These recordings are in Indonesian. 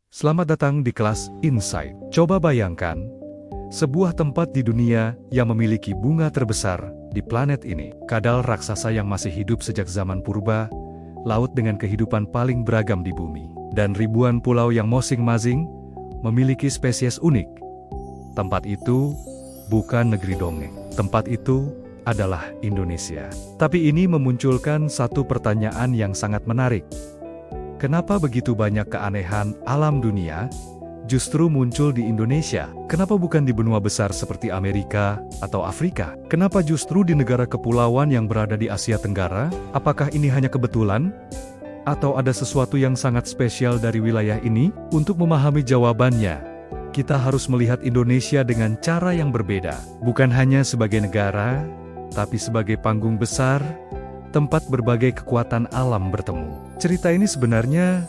Selamat datang di kelas Insight. Coba bayangkan, sebuah tempat di dunia yang memiliki bunga terbesar di planet ini. Kadal raksasa yang masih hidup sejak zaman purba, laut dengan kehidupan paling beragam di bumi, dan ribuan pulau yang masing-masing memiliki spesies unik. Tempat itu bukan negeri dongeng. Tempat itu adalah Indonesia. Tapi ini memunculkan satu pertanyaan yang sangat menarik. Kenapa begitu banyak keanehan alam dunia justru muncul di Indonesia? Kenapa bukan di benua besar seperti Amerika atau Afrika? Kenapa justru di negara kepulauan yang berada di Asia Tenggara? Apakah ini hanya kebetulan? Atau ada sesuatu yang sangat spesial dari wilayah ini? Untuk memahami jawabannya, kita harus melihat Indonesia dengan cara yang berbeda. Bukan hanya sebagai negara, tapi sebagai panggung besar, tempat berbagai kekuatan alam bertemu. Cerita ini sebenarnya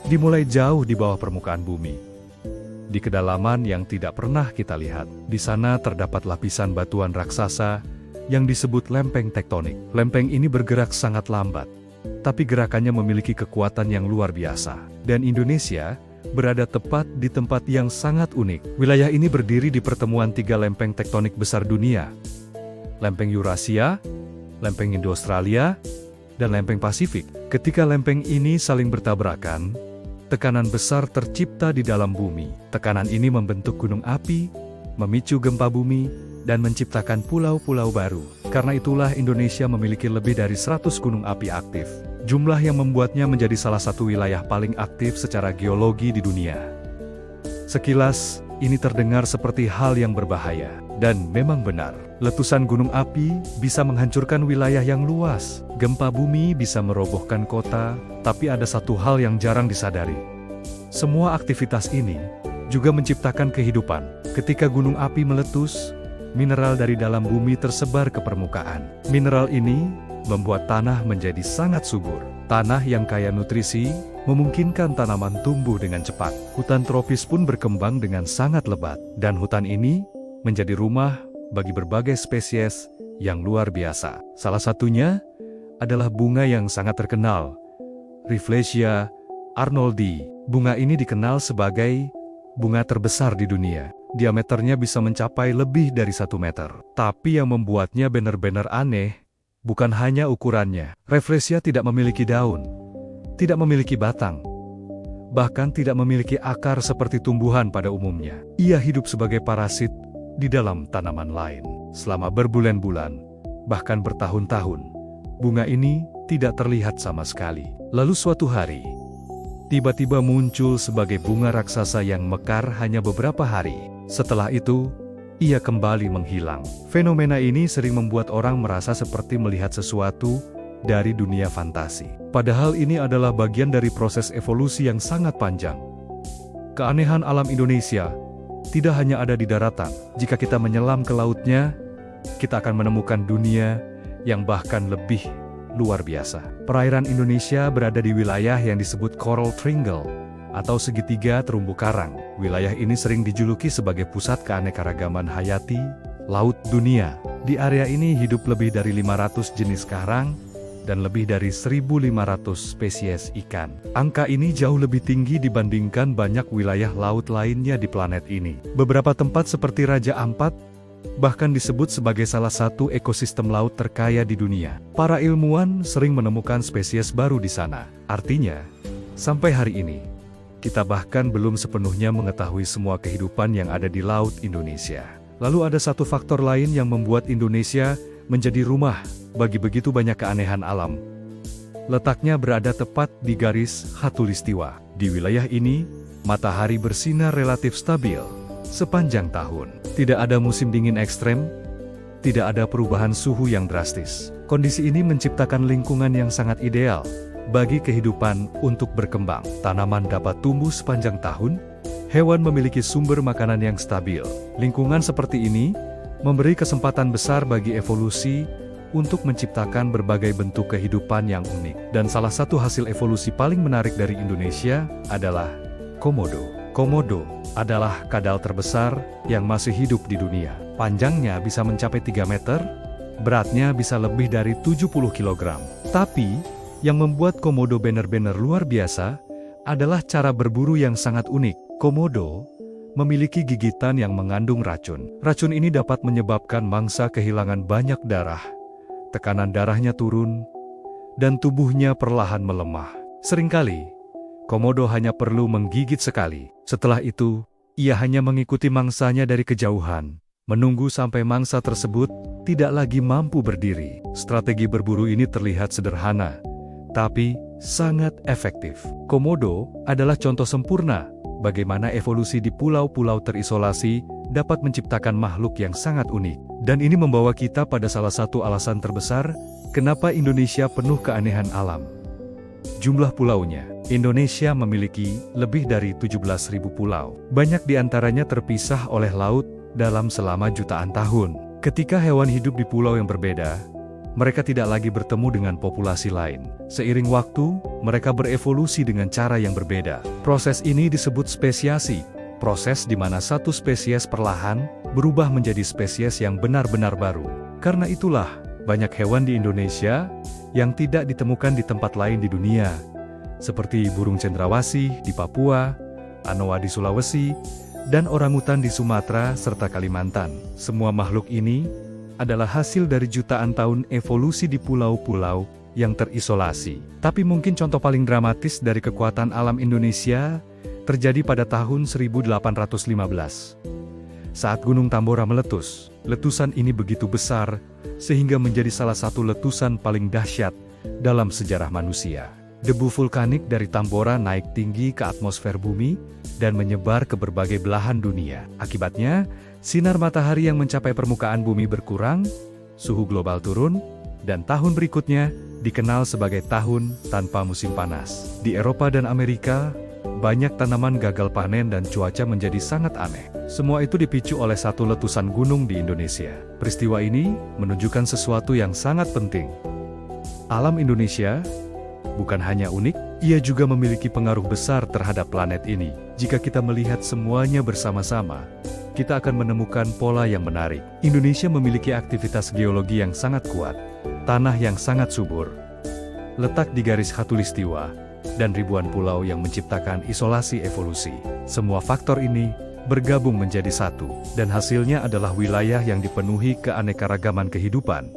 dimulai jauh di bawah permukaan bumi. Di kedalaman yang tidak pernah kita lihat. Di sana terdapat lapisan batuan raksasa yang disebut lempeng tektonik. Lempeng ini bergerak sangat lambat, tapi gerakannya memiliki kekuatan yang luar biasa. Dan Indonesia berada tepat di tempat yang sangat unik. Wilayah ini berdiri di pertemuan tiga lempeng tektonik besar dunia. Lempeng Eurasia, lempeng Indo-Australia, dan lempeng Pasifik. Ketika lempeng ini saling bertabrakan, tekanan besar tercipta di dalam bumi. Tekanan ini membentuk gunung api, memicu gempa bumi, dan menciptakan pulau-pulau baru. Karena itulah Indonesia memiliki lebih dari 100 gunung api aktif. Jumlah yang membuatnya menjadi salah satu wilayah paling aktif secara geologi di dunia. Sekilas, ini terdengar seperti hal yang berbahaya. Dan memang benar, letusan gunung api bisa menghancurkan wilayah yang luas. Gempa bumi bisa merobohkan kota, tapi ada satu hal yang jarang disadari. Semua aktivitas ini juga menciptakan kehidupan. Ketika gunung api meletus, mineral dari dalam bumi tersebar ke permukaan. Mineral ini membuat tanah menjadi sangat subur. Tanah yang kaya nutrisi memungkinkan tanaman tumbuh dengan cepat. Hutan tropis pun berkembang dengan sangat lebat, dan hutan ini menjadi rumah bagi berbagai spesies yang luar biasa. Salah satunya adalah bunga yang sangat terkenal, Rafflesia arnoldii. Bunga ini dikenal sebagai bunga terbesar di dunia. Diameternya bisa mencapai lebih dari 1 meter. Tapi yang membuatnya benar-benar aneh, bukan hanya ukurannya. Rafflesia tidak memiliki daun, tidak memiliki batang, bahkan tidak memiliki akar seperti tumbuhan pada umumnya. Ia hidup sebagai parasit di dalam tanaman lain. Selama berbulan-bulan, bahkan bertahun-tahun, bunga ini tidak terlihat sama sekali. Lalu suatu hari, tiba-tiba muncul sebagai bunga raksasa yang mekar hanya beberapa hari. Setelah itu, ia kembali menghilang. Fenomena ini sering membuat orang merasa seperti melihat sesuatu dari dunia fantasi. Padahal ini adalah bagian dari proses evolusi yang sangat panjang. Keanehan alam Indonesia tidak hanya ada di daratan. Jika kita menyelam ke lautnya, kita akan menemukan dunia yang bahkan lebih luar biasa. Perairan Indonesia berada di wilayah yang disebut Coral Triangle, atau segitiga terumbu karang. Wilayah ini sering dijuluki sebagai pusat keanekaragaman hayati laut dunia. Di area ini hidup lebih dari 500 jenis karang, dan lebih dari 1.500 spesies ikan. Angka ini jauh lebih tinggi dibandingkan banyak wilayah laut lainnya di planet ini. Beberapa tempat seperti Raja Ampat bahkan disebut sebagai salah satu ekosistem laut terkaya di dunia. Para ilmuwan sering menemukan spesies baru di sana. Artinya, sampai hari ini, kita bahkan belum sepenuhnya mengetahui semua kehidupan yang ada di laut Indonesia. Lalu ada satu faktor lain yang membuat Indonesia menjadi rumah bagi begitu banyak keanehan alam. Letaknya berada tepat di garis khatulistiwa. Di wilayah ini, matahari bersinar relatif stabil sepanjang tahun. Tidak ada musim dingin ekstrem, tidak ada perubahan suhu yang drastis. Kondisi ini menciptakan lingkungan yang sangat ideal bagi kehidupan untuk berkembang. Tanaman dapat tumbuh sepanjang tahun, hewan memiliki sumber makanan yang stabil. Lingkungan seperti ini memberi kesempatan besar bagi evolusi untuk menciptakan berbagai bentuk kehidupan yang unik. Dan salah satu hasil evolusi paling menarik dari Indonesia adalah komodo. Komodo adalah kadal terbesar yang masih hidup di dunia. Panjangnya bisa mencapai 3 meter, beratnya bisa lebih dari 70 kg. Tapi, yang membuat komodo benar-benar luar biasa adalah cara berburu yang sangat unik. Komodo memiliki gigitan yang mengandung racun. Racun ini dapat menyebabkan mangsa kehilangan banyak darah, tekanan darahnya turun, dan tubuhnya perlahan melemah. Seringkali, komodo hanya perlu menggigit sekali. Setelah itu, ia hanya mengikuti mangsanya dari kejauhan, menunggu sampai mangsa tersebut tidak lagi mampu berdiri. Strategi berburu ini terlihat sederhana, tapi sangat efektif. Komodo adalah contoh sempurna bagaimana evolusi di pulau-pulau terisolasi dapat menciptakan makhluk yang sangat unik. Dan ini membawa kita pada salah satu alasan terbesar kenapa Indonesia penuh keanehan alam. Jumlah pulaunya. Indonesia memiliki lebih dari 17.000 pulau. Banyak di antaranya terpisah oleh laut dalam selama jutaan tahun. Ketika hewan hidup di pulau yang berbeda, mereka tidak lagi bertemu dengan populasi lain. Seiring waktu, mereka berevolusi dengan cara yang berbeda. Proses ini disebut spesiasi, proses di mana satu spesies perlahan berubah menjadi spesies yang benar-benar baru. Karena itulah, banyak hewan di Indonesia yang tidak ditemukan di tempat lain di dunia, seperti burung cendrawasih di Papua, anoa di Sulawesi, dan orangutan di Sumatera serta Kalimantan. Semua makhluk ini adalah hasil dari jutaan tahun evolusi di pulau-pulau yang terisolasi. Tapi mungkin contoh paling dramatis dari kekuatan alam Indonesia terjadi pada tahun 1815. Saat Gunung Tambora meletus, letusan ini begitu besar sehingga menjadi salah satu letusan paling dahsyat dalam sejarah manusia. Debu vulkanik dari Tambora naik tinggi ke atmosfer bumi dan menyebar ke berbagai belahan dunia. Akibatnya, sinar matahari yang mencapai permukaan bumi berkurang, suhu global turun, dan tahun berikutnya dikenal sebagai tahun tanpa musim panas. Di Eropa dan Amerika, banyak tanaman gagal panen dan cuaca menjadi sangat aneh. Semua itu dipicu oleh satu letusan gunung di Indonesia. Peristiwa ini menunjukkan sesuatu yang sangat penting. Alam Indonesia bukan hanya unik, ia juga memiliki pengaruh besar terhadap planet ini. Jika kita melihat semuanya bersama-sama, kita akan menemukan pola yang menarik. Indonesia memiliki aktivitas geologi yang sangat kuat, tanah yang sangat subur, letak di garis khatulistiwa, dan ribuan pulau yang menciptakan isolasi evolusi. Semua faktor ini bergabung menjadi satu, dan hasilnya adalah wilayah yang dipenuhi keanekaragaman kehidupan.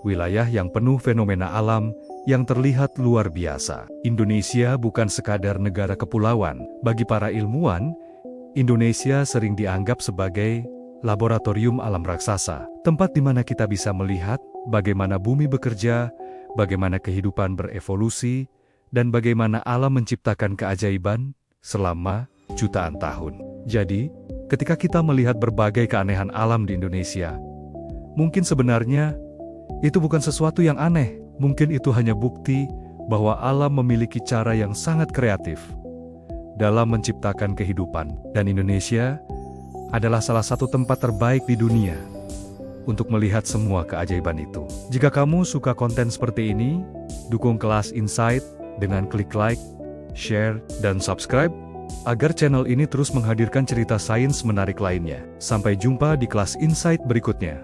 Wilayah yang penuh fenomena alam yang terlihat luar biasa. Indonesia bukan sekadar negara kepulauan. Bagi para ilmuwan, Indonesia sering dianggap sebagai laboratorium alam raksasa, tempat di mana kita bisa melihat bagaimana bumi bekerja, bagaimana kehidupan berevolusi, dan bagaimana alam menciptakan keajaiban selama jutaan tahun. Jadi, ketika kita melihat berbagai keanehan alam di Indonesia, mungkin sebenarnya itu bukan sesuatu yang aneh. Mungkin itu hanya bukti bahwa alam memiliki cara yang sangat kreatif dalam menciptakan kehidupan. Dan Indonesia adalah salah satu tempat terbaik di dunia untuk melihat semua keajaiban itu. Jika kamu suka konten seperti ini, dukung Kelas Insight dengan klik like, share, dan subscribe, agar channel ini terus menghadirkan cerita sains menarik lainnya. Sampai jumpa di Kelas Insight berikutnya.